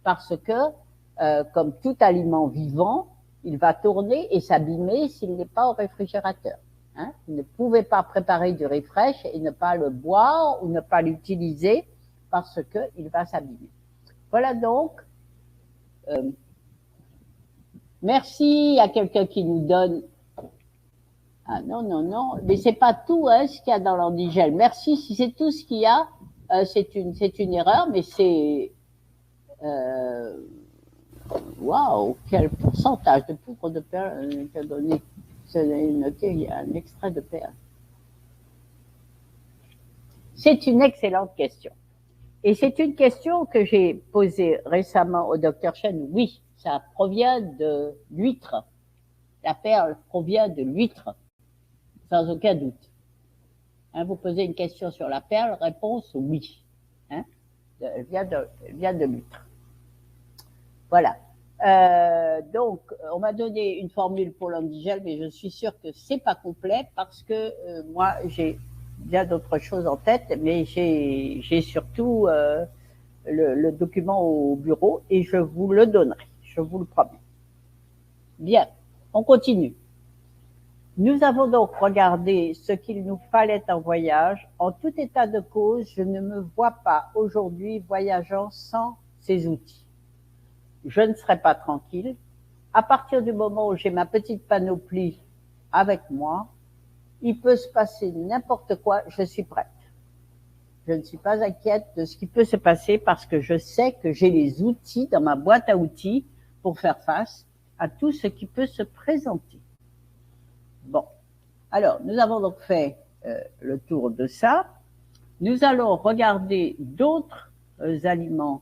Parce que, comme tout aliment vivant, il va tourner et s'abîmer s'il n'est pas au réfrigérateur. Hein? Vous ne pouvez pas préparer du refresh et ne pas le boire ou ne pas l'utiliser parce qu'il va s'abîmer. Voilà donc. Merci à quelqu'un qui nous donne. Ah non, non, non, mais c'est pas tout hein, ce qu'il y a dans l'Andigel. Merci, si c'est tout ce qu'il y a, c'est une erreur, mais c'est... Waouh, quel pourcentage de poudre de perles qu'a donné. C'est noté, il y a un extrait de perles. C'est une excellente question. Et c'est une question que j'ai posée récemment au docteur Chen. Oui, ça provient de l'huître. La perle provient de l'huître. Sans aucun doute. Hein, vous posez une question sur la perle, réponse oui. Hein, elle vient de l'huître. Voilà. Donc, on m'a donné une formule pour l'Andigel, mais je suis sûre que c'est pas complet parce que moi, j'ai bien d'autres choses en tête, mais j'ai surtout le document au bureau et je vous le donnerai. Je vous le promets. Bien, on continue. Nous avons donc regardé ce qu'il nous fallait en voyage. En tout état de cause, je ne me vois pas aujourd'hui voyageant sans ces outils. Je ne serai pas tranquille. À partir du moment où j'ai ma petite panoplie avec moi, Il peut se passer n'importe quoi, je suis prête. Je ne suis pas inquiète de ce qui peut se passer parce que je sais que j'ai les outils dans ma boîte à outils pour faire face à tout ce qui peut se présenter. Bon, alors nous avons donc fait le tour de ça. Nous allons regarder d'autres aliments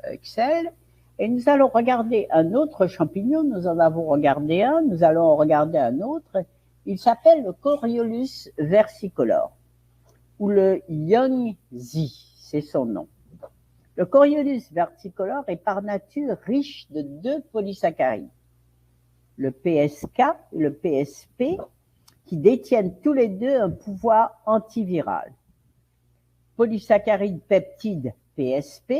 Excel et nous allons regarder un autre champignon. Nous en avons regardé un, nous allons en regarder un autre. Il s'appelle le Coriolus versicolor ou le Yongzi, c'est son nom. Le Coriolus versicolor est par nature riche de 2 polysaccharides, le PSK et le PSP, qui détiennent tous les deux un pouvoir antiviral. Polysaccharide peptide PSP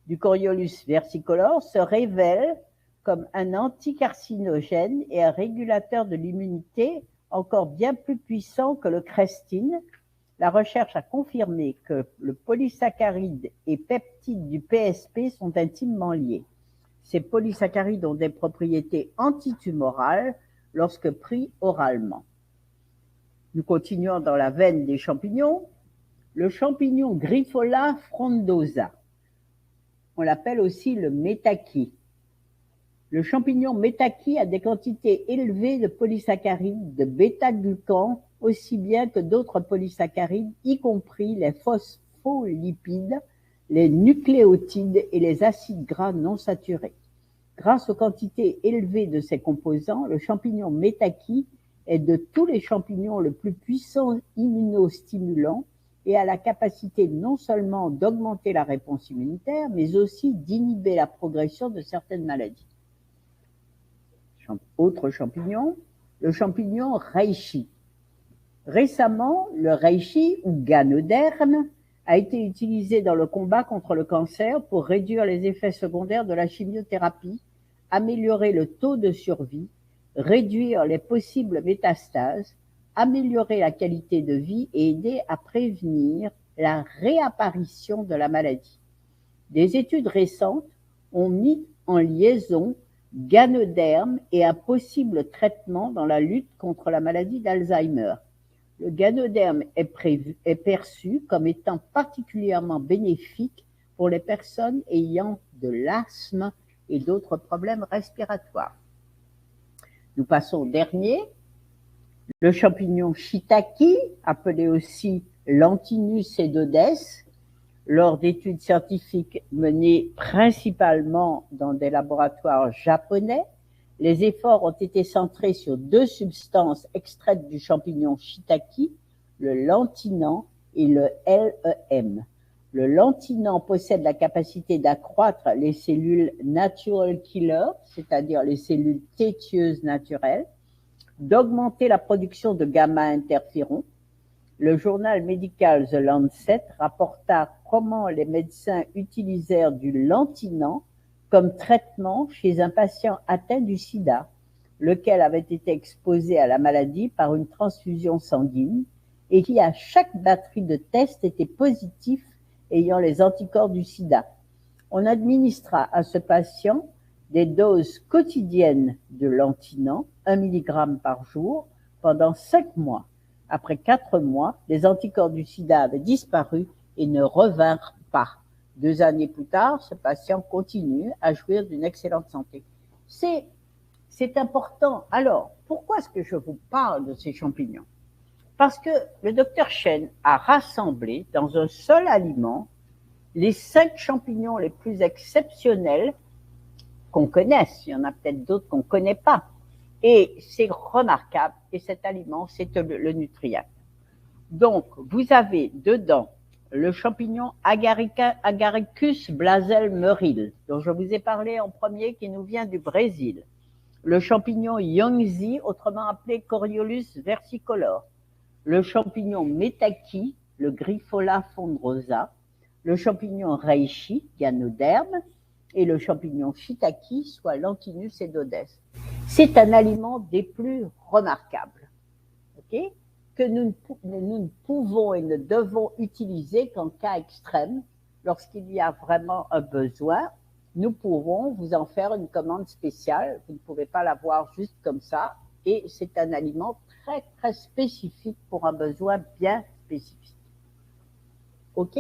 du Coriolus versicolor se révèle comme un anticarcinogène et un régulateur de l'immunité encore bien plus puissant que le crestine. La recherche a confirmé que le polysaccharide et peptide du PSP sont intimement liés. Ces polysaccharides ont des propriétés antitumorales lorsque pris oralement. Nous continuons dans la veine des champignons. Le champignon Griffola frondosa, on l'appelle aussi le métaki. Le champignon métaki a des quantités élevées de polysaccharides, de bêta-glucans, aussi bien que d'autres polysaccharides, y compris les phospholipides, les nucléotides et les acides gras non saturés. Grâce aux quantités élevées de ces composants, le champignon métaki est de tous les champignons le plus puissant immunostimulant et a la capacité non seulement d'augmenter la réponse immunitaire, mais aussi d'inhiber la progression de certaines maladies. Autre champignon, le champignon reishi. Récemment, le reishi, ou Ganoderme, a été utilisé dans le combat contre le cancer pour réduire les effets secondaires de la chimiothérapie, améliorer le taux de survie, réduire les possibles métastases, améliorer la qualité de vie et aider à prévenir la réapparition de la maladie. Des études récentes ont mis en liaison Ganoderme et un possible traitement dans la lutte contre la maladie d'Alzheimer. Le Ganoderme est perçu comme étant particulièrement bénéfique pour les personnes ayant de l'asthme et d'autres problèmes respiratoires. Nous passons au dernier, le champignon shiitake, appelé aussi Lanthinus edodes. Lors d'études scientifiques menées principalement dans des laboratoires japonais, les efforts ont été centrés sur 2 substances extraites du champignon shiitake, le lanthinan et le LEM. Le lanthinan possède la capacité d'accroître les cellules natural killer, c'est-à-dire les cellules têtueuses naturelles, d'augmenter la production de gamma-interférons. Le journal médical The Lancet rapporta comment les médecins utilisèrent du lanthinan comme traitement chez un patient atteint du sida, lequel avait été exposé à la maladie par une transfusion sanguine et qui, à chaque batterie de tests, était positif ayant les anticorps du sida. On administra à ce patient des doses quotidiennes de lanthinan, 1 mg par jour, pendant 5 mois. Après 4 mois, les anticorps du sida avaient disparu et ne revinrent pas. 2 années plus tard, ce patient continue à jouir d'une excellente santé. C'est important. Alors, pourquoi est-ce que je vous parle de ces champignons? Parce que le docteur Chen a rassemblé dans un seul aliment les 5 champignons les plus exceptionnels qu'on connaisse. Il y en a peut-être d'autres qu'on ne connaît pas. Et c'est remarquable, et cet aliment, c'est le nutrient. Donc, vous avez dedans le champignon Agaricus blazel meril, dont je vous ai parlé en premier, qui nous vient du Brésil. Le champignon Yongzi, autrement appelé Coriolus versicolor. Le champignon Metaki, le Griffola frondosa. Le champignon Reishi, Ganoderme. Et le champignon shiitake, soit Lanthinus edodes. C'est un aliment des plus remarquables, okay, que nous ne pouvons et ne devons utiliser qu'en cas extrême. Lorsqu'il y a vraiment un besoin, nous pourrons vous en faire une commande spéciale. Vous ne pouvez pas l'avoir juste comme ça. Et c'est un aliment très, très spécifique pour un besoin bien spécifique. OK?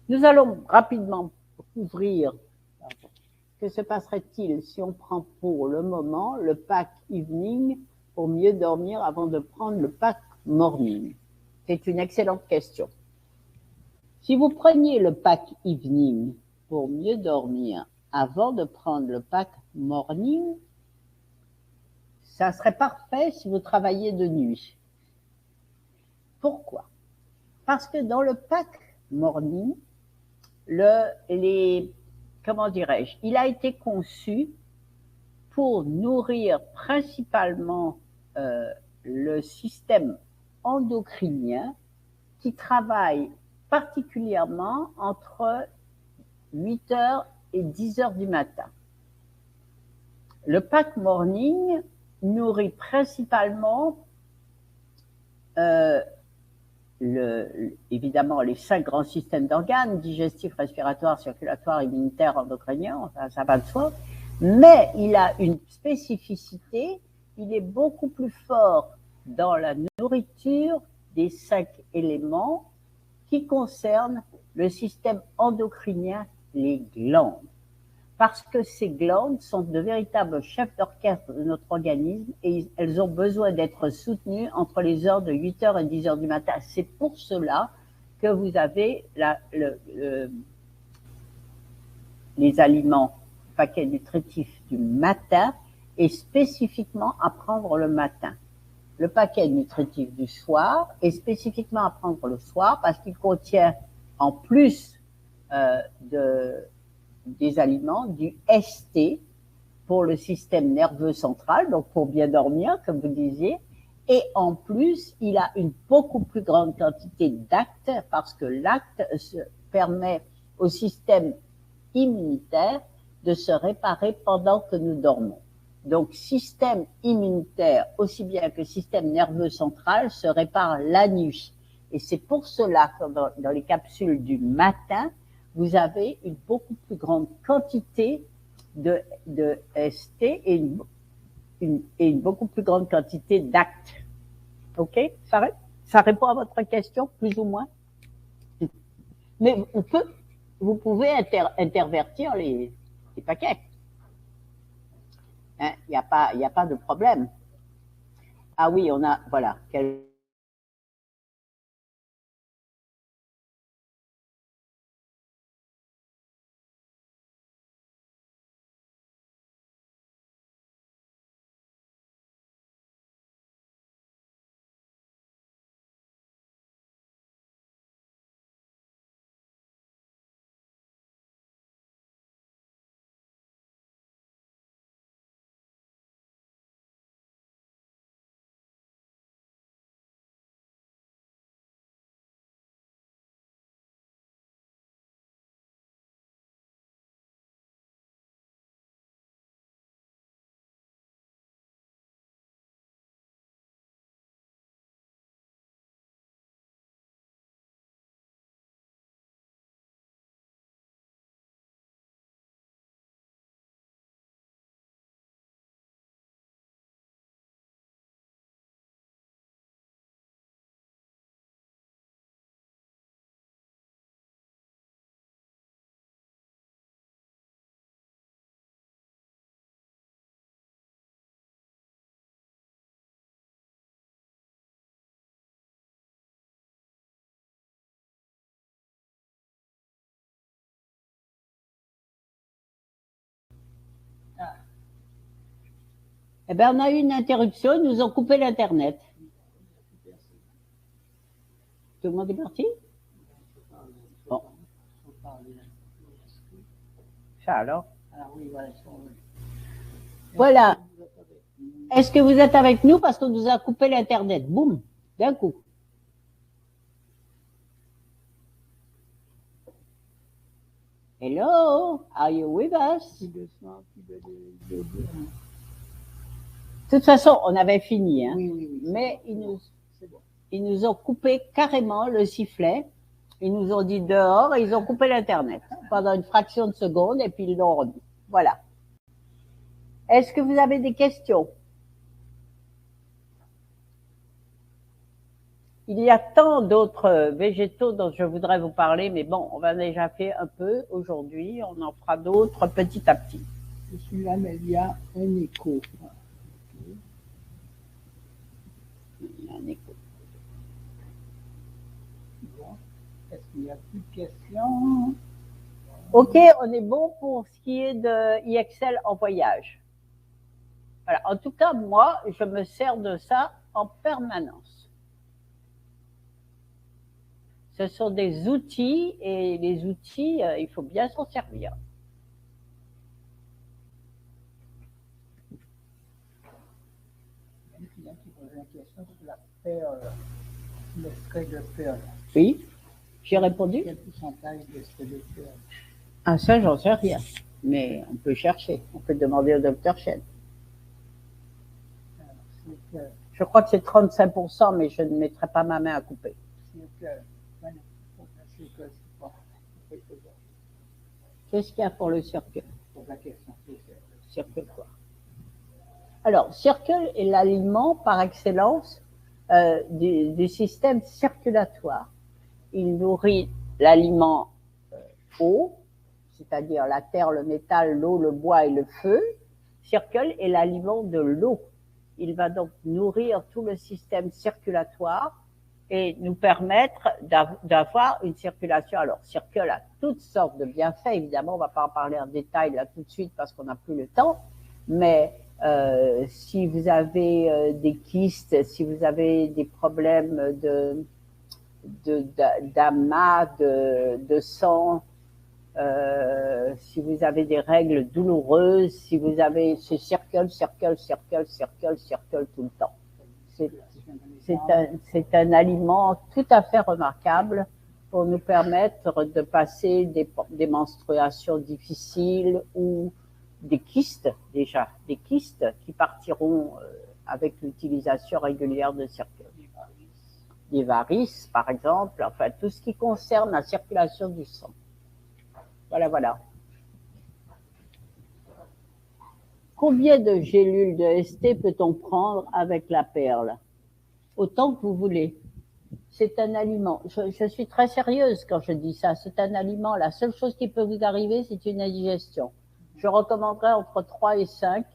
Nous allons rapidement couvrir. Que se passerait-il si on prend pour le moment le pack evening pour mieux dormir avant de prendre le pack morning? C'est une excellente question. Si vous preniez le pack evening pour mieux dormir avant de prendre le pack morning, ça serait parfait si vous travailliez de nuit. Pourquoi? Parce que dans le pack morning, comment dirais-je, il a été conçu pour nourrir principalement le système endocrinien qui travaille particulièrement entre 8 heures et 10 heures du matin. Le pack morning nourrit principalement évidemment les 5 grands systèmes d'organes, digestif, respiratoire, circulatoire, immunitaire, endocrinien, enfin, ça va de soi, mais il a une spécificité, il est beaucoup plus fort dans la nourriture des 5 éléments qui concernent le système endocrinien, les glandes. Parce que ces glandes sont de véritables chefs d'orchestre de notre organisme et elles ont besoin d'être soutenues entre les heures de 8 heures et 10 heures du matin. C'est pour cela que vous avez les aliments, paquets nutritifs du matin et spécifiquement à prendre le matin. Le paquet nutritif du soir est spécifiquement à prendre le soir parce qu'il contient en plus des aliments, du ST pour le système nerveux central, donc pour bien dormir, comme vous disiez, et en plus, il a une beaucoup plus grande quantité d'actes parce que l'acte permet au système immunitaire de se réparer pendant que nous dormons. Donc, système immunitaire, aussi bien que système nerveux central, se répare la nuit. Et c'est pour cela que dans les capsules du matin, vous avez une beaucoup plus grande quantité de ST et une beaucoup plus grande quantité d'actes. OK? Ça répond à votre question, plus ou moins? Mais vous pouvez intervertir les paquets. Hein, il n'y a pas de problème. Ah oui, voilà. Eh bien, on a eu une interruption, ils nous ont coupé l'Internet. Tout le monde est parti? Bon. Ça alors? Voilà. Est-ce que vous êtes avec nous parce qu'on nous a coupé l'Internet? Boum, d'un coup. Hello, are you with us? De toute façon, on avait fini, hein. Oui. Mais ils nous ont coupé carrément le sifflet. Ils nous ont dit dehors et ils ont coupé l'Internet pendant une fraction de seconde et puis ils l'ont remis. Voilà. Est-ce que vous avez des questions? Il y a tant d'autres végétaux dont je voudrais vous parler, mais bon, on va déjà faire un peu aujourd'hui. On en fera d'autres petit à petit. Je suis là, mais il y a un écho. Il y a un écho. Bon. Est-ce qu'il n'y a plus de questions? Ok, on est bon pour ce qui est de IXL en voyage. Voilà. En tout cas, moi, je me sers de ça en permanence. Ce sont des outils et les outils, il faut bien s'en servir. Il y a quelqu'un qui pose une question sur la perle, l'extrait de perle. Oui, j'ai répondu. Quel pourcentage d'extrait de perle? Ah, ça, j'en sais rien. Mais on peut chercher. On peut demander au docteur Chen. Je crois que c'est 35%, mais je ne mettrai pas ma main à couper. Qu'est-ce qu'il y a pour le circle? Circle quoi? Alors, circle est l'aliment par excellence du système circulatoire. Il nourrit l'aliment eau, c'est-à-dire la terre, le métal, l'eau, le bois et le feu. Circle est l'aliment de l'eau. Il va donc nourrir tout le système circulatoire et nous permettre d'avoir une circulation. Alors, Circle a toutes sortes de bienfaits, évidemment, on ne va pas en parler en détail là tout de suite parce qu'on n'a plus le temps, mais si vous avez des kystes, si vous avez des problèmes d'amas, de sang, si vous avez des règles douloureuses, si vous avez ce circle tout le temps. C'est un aliment tout à fait remarquable pour nous permettre de passer des menstruations difficiles ou des kystes déjà, des kystes qui partiront avec l'utilisation régulière de circle. Des varices, par exemple, enfin tout ce qui concerne la circulation du sang. Voilà, voilà. Combien de gélules de ST peut-on prendre avec la perle? Autant que vous voulez. C'est un aliment. Je suis très sérieuse quand je dis ça. C'est un aliment. La seule chose qui peut vous arriver, c'est une indigestion. Je recommanderais entre 3 et 5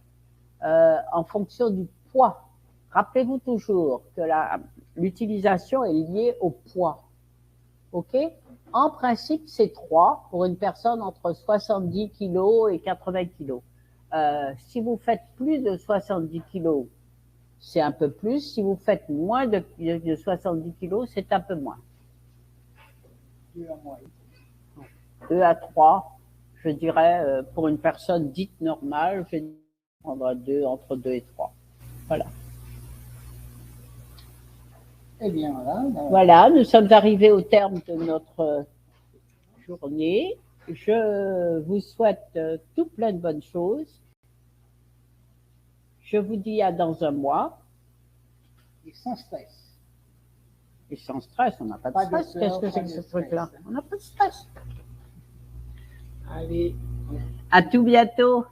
en fonction du poids. Rappelez-vous toujours que l'utilisation est liée au poids. OK? En principe, c'est 3 pour une personne entre 70 kg et 80 kg. Si vous faites plus de 70 kg, c'est un peu plus. Si vous faites moins de 70 kg, c'est un peu moins. 2 à 3, je dirais, pour une personne dite normale, je prendrai entre 2 et 3. Voilà. Eh bien, voilà, nous sommes arrivés au terme de notre journée. Je vous souhaite tout plein de bonnes choses. Je vous dis à dans un mois. Et sans stress. Et sans stress, on n'a pas de stress. Qu'est-ce que c'est que ce truc-là? On n'a pas de stress. Allez. À tout bientôt.